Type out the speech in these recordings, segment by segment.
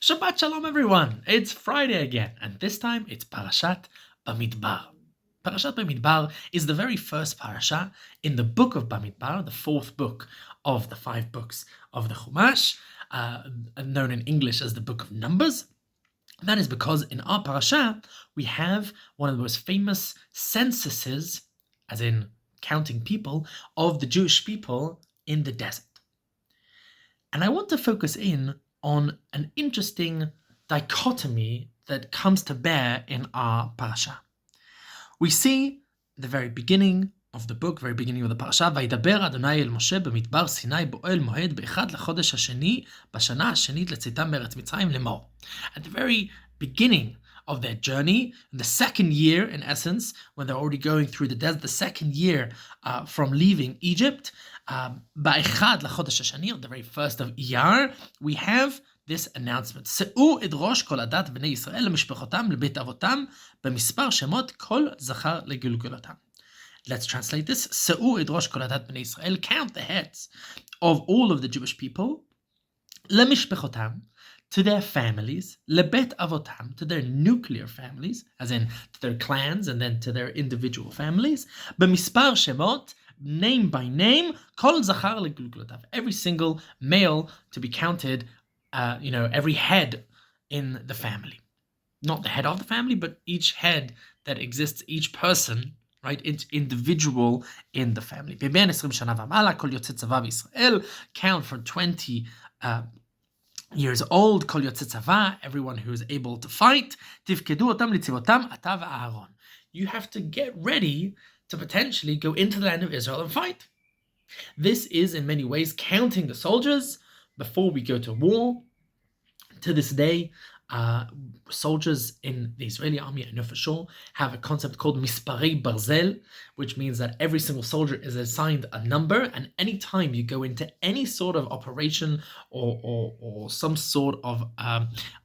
Shabbat Shalom, everyone! It's Friday again, and this time it's Parashat Bamidbar. Parashat Bamidbar is the very first parasha in the book of Bamidbar, the fourth book of the 5 books of the Chumash, known in English as the Book of Numbers. That is because in our parasha, we have one of the most famous censuses, as in counting people, of the Jewish people in the desert. And I want to focus in on an interesting dichotomy that comes to bear in our parasha. We see the very beginning of the book, very beginning of the parasha, וידבר אדוני אל משה במדבר סיני באוהל מועד באחד לחודש השני בשנה השנית לצאתם מארץ מצרים לאמור. At the very beginning of their journey, in the second year, in essence, when they're already going through the desert, the second year from leaving Egypt, באחד לחודש השני, on the very first of Iyar, we have this announcement. שאו את ראש כל עדת בני ישראל למשפחותם לבית אבותם במספר שמות כל זכר לגלגולתם. Let's translate this. שאו את ראש כל עדת בני ישראל, count the heads of all of the Jewish people, למשפחותם, to their families, lebet avotam, to their nuclear families, as in to their clans and then to their individual families, b'mispar shemot, name by name, kol zachar legulgulav, every single male to be counted, every head in the family. Not the head of the family, but each head that exists, each person, right, each individual in the family. B'ben 20 shana v'mala, kol yotzei tzava b'Yisrael, count for 20 years old, kol yotzei tzava, everyone who is able to fight, tivkedu otam litzivotam ata v'Aaron. You have to get ready to potentially go into the land of Israel and fight. This is in many ways counting the soldiers before we go to war. To this day, soldiers in the Israeli army, I know for sure, have a concept called misparei barzel, which means that every single soldier is assigned a number, and any time you go into any sort of operation or some sort of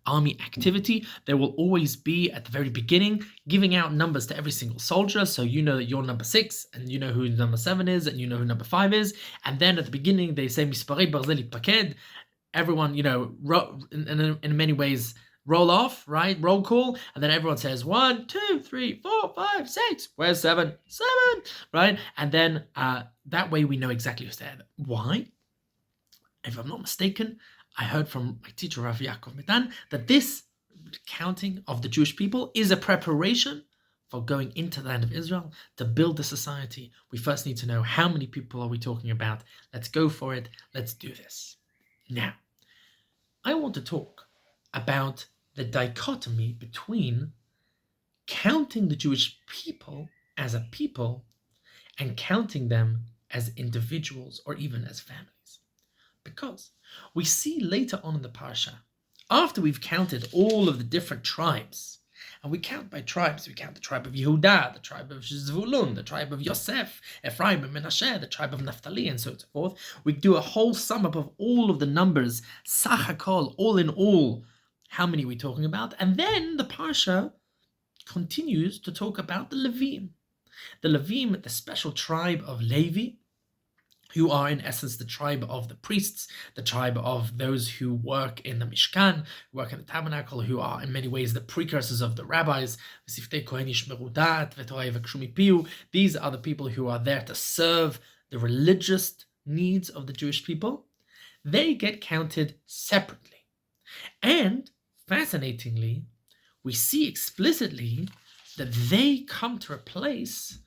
army activity, there will always be at the very beginning giving out numbers to every single soldier, so you know that you're number 6, and you know who number 7 is, and you know who number 5 is, and then at the beginning they say misparei barzel itpaked. Everyone, in many ways, roll off, right? Roll call, and then everyone says 1, 2, 3, 4, 5, 6. Where's 7? 7, right? And then that way we know exactly who's there. Why? If I'm not mistaken, I heard from my teacher Rav Yaakov Medan that this counting of the Jewish people is a preparation for going into the land of Israel to build the society. We first need to know how many people are we talking about. Let's go for it. Let's do this. Now, I want to talk about the dichotomy between counting the Jewish people as a people and counting them as individuals or even as families. Because we see later on in the parasha, after we've counted all of the different tribes, and we count by tribes, we count the tribe of Yehuda, the tribe of Zvulun, the tribe of Yosef, Ephraim and Menashe, the tribe of Naphtali, and so on and so forth. We do a whole sum up of all of the numbers, Sach HaKol, all in all. How many are we talking about? And then the Parsha continues to talk about the Levim. The Levim, the special tribe of Levi, who are in essence the tribe of the priests, the tribe of those who work in the Mishkan, who work in the tabernacle, who are in many ways the precursors of the rabbis. These are the people who are there to serve the religious needs of the Jewish people. They get counted separately. And fascinatingly, we see explicitly that they come to replace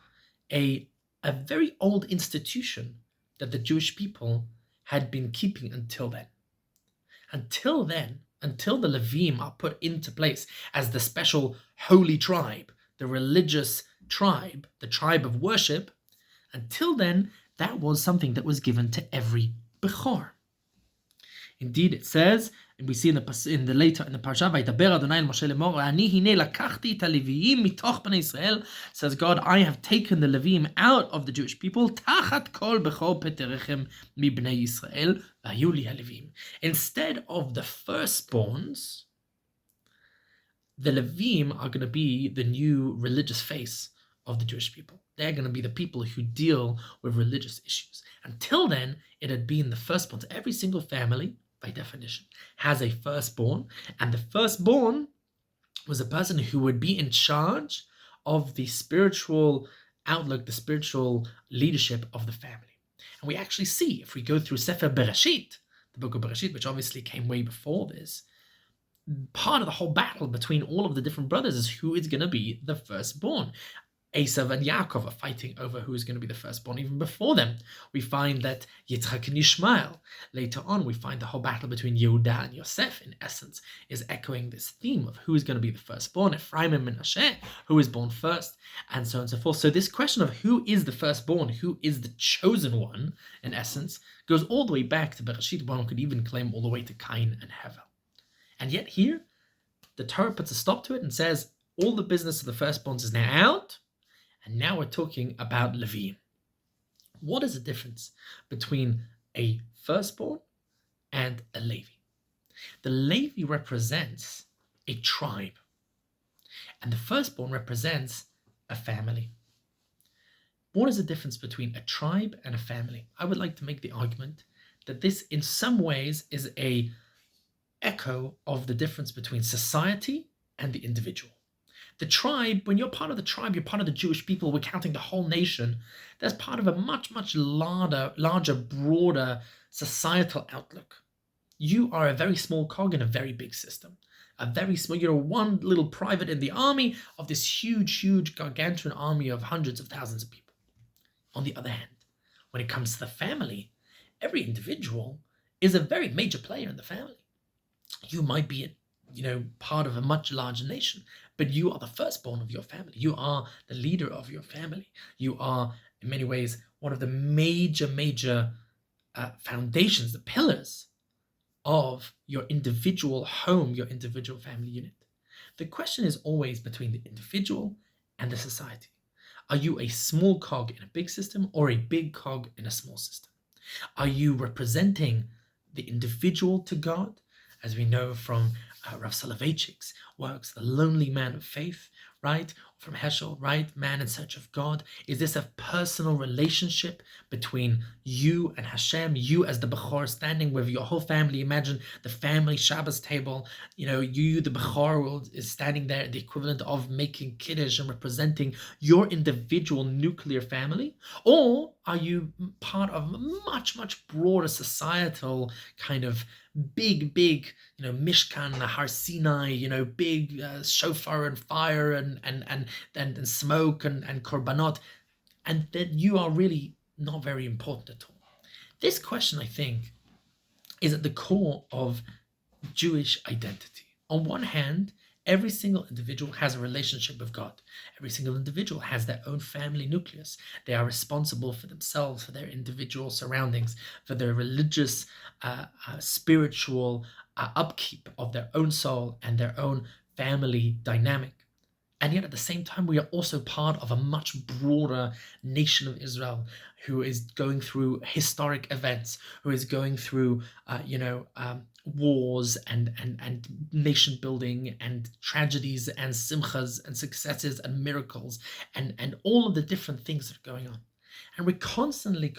a very old institution that the Jewish people had been keeping until then. Until the Levim are put into place as the special holy tribe, the religious tribe, the tribe of worship, until then, that was something that was given to every Bechor. Indeed, it says, and we see in the later in the parasha, "Vaydaber Adonai el Moshe lemor, ani hine lakachti et haLeviim mitoch bnei Yisrael," says God, I have taken the Levim out of the Jewish people, tachat kol bechor peterechem mibnei Yisrael, vayu li haLevim. Instead of the firstborns, the Levim are going to be the new religious face of the Jewish people. They're going to be the people who deal with religious issues. Until then, it had been the firstborns. Every single family, by definition, has a firstborn, and the firstborn was a person who would be in charge of the spiritual outlook, the spiritual leadership of the family. And we actually see, if we go through Sefer Bereshit, the book of Bereshit, which obviously came way before this, part of the whole battle between all of the different brothers is who is going to be the firstborn. Esav and Yaakov are fighting over who is going to be the firstborn. Even before them, we find that Yitzchak and Yishmael. Later on, we find the whole battle between Yehuda and Yosef, in essence, is echoing this theme of who is going to be the firstborn, Ephraim and Menashe, who is born first, and so on and so forth. So this question of who is the firstborn, who is the chosen one, in essence, goes all the way back to Bereshit. One could even claim all the way to Cain and Hevel. And yet here, the Torah puts a stop to it and says, all the business of the firstborns is now out, and now we're talking about Leviim. What is the difference between a firstborn and a Levi? The Levi represents a tribe, and the firstborn represents a family. What is the difference between a tribe and a family? I would like to make the argument that this, in some ways, is a echo of the difference between society and the individual. The tribe, when you're part of the tribe, you're part of the Jewish people, we're counting the whole nation. That's part of a much, much larger, broader societal outlook. You are a very small cog in a very big system. You're one little private in the army of this huge, gargantuan army of hundreds of thousands of people. On the other hand, when it comes to the family, every individual is a very major player in the family. You might be part of a much larger nation, but you are the firstborn of your family. You are the leader of your family. You are, in many ways, one of the major foundations, the pillars of your individual home, your individual family unit. The question is always between the individual and the society. Are you a small cog in a big system or a big cog in a small system? Are you representing the individual to God? As we know from Rav Soloveitchik's works, The Lonely Man of Faith, right? From Heschel, right? Man in Search of God. Is this a personal relationship between you and Hashem, you as the Bechor standing with your whole family? Imagine the family Shabbos table, you, the Bechor, is standing there, the equivalent of making Kiddush and representing your individual nuclear family? Or are you part of a much broader societal kind of big, Mishkan, Har Sinai, big shofar and fire and smoke and korbanot, and that you are really not very important at all? This question, I think, is at the core of Jewish identity. On one hand, every single individual has a relationship with God. Every single individual has their own family nucleus. They are responsible for themselves, for their individual surroundings, for their religious, spiritual upkeep of their own soul and their own family dynamic. And yet at the same time, we are also part of a much broader nation of Israel who is going through historic events, who is going through, wars and nation building and tragedies and simchas and successes and miracles and all of the different things that are going on. And we're constantly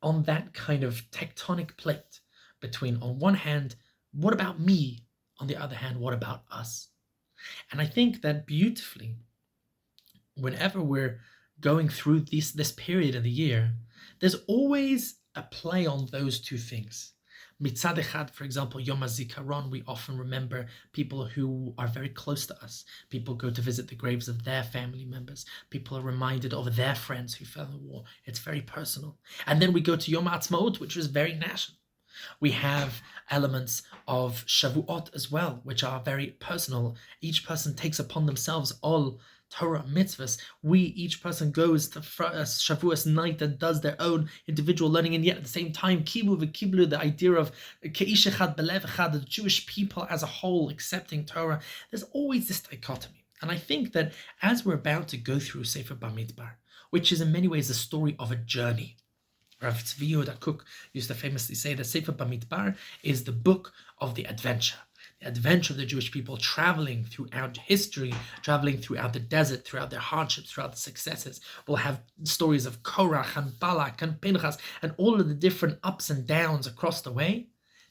on that kind of tectonic plate between, on one hand, what about me? On the other hand, what about us? And I think that beautifully, whenever we're going through this period of the year, there's always a play on those two things. Mitzad Echad, for example, Yom HaZikaron, we often remember people who are very close to us. People go to visit the graves of their family members. People are reminded of their friends who fell in the war. It's very personal. And then we go to Yom HaAtzmaut, which is very national. We have elements of Shavuot as well, which are very personal. Each person takes upon themselves all Torah mitzvahs. Each person goes to Shavuos night and does their own individual learning, and yet at the same time, Kibu v'Kiblu, the idea of Ke'ish Echad Belev Echad, the Jewish people as a whole accepting Torah. There's always this dichotomy. And I think that as we're about to go through Sefer Bamidbar, which is in many ways the story of a journey, Rav Tzvi Yehuda Kook used to famously say that Sefer Bamidbar is the book of the adventure. adventure of the Jewish people traveling throughout history, traveling throughout the desert, throughout their hardships, throughout the successes. We'll have stories of Korach and Balak and Pinchas and all of the different ups and downs across the way.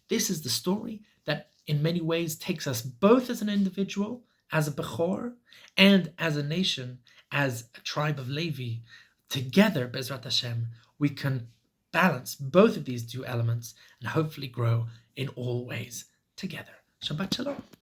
This is the story that in many ways takes us both as an individual, as a Bechor, and as a nation, as a tribe of Levi. Together, Bezrat Hashem, we can balance both of these two elements and hopefully grow in all ways together. Shabbat Shalom.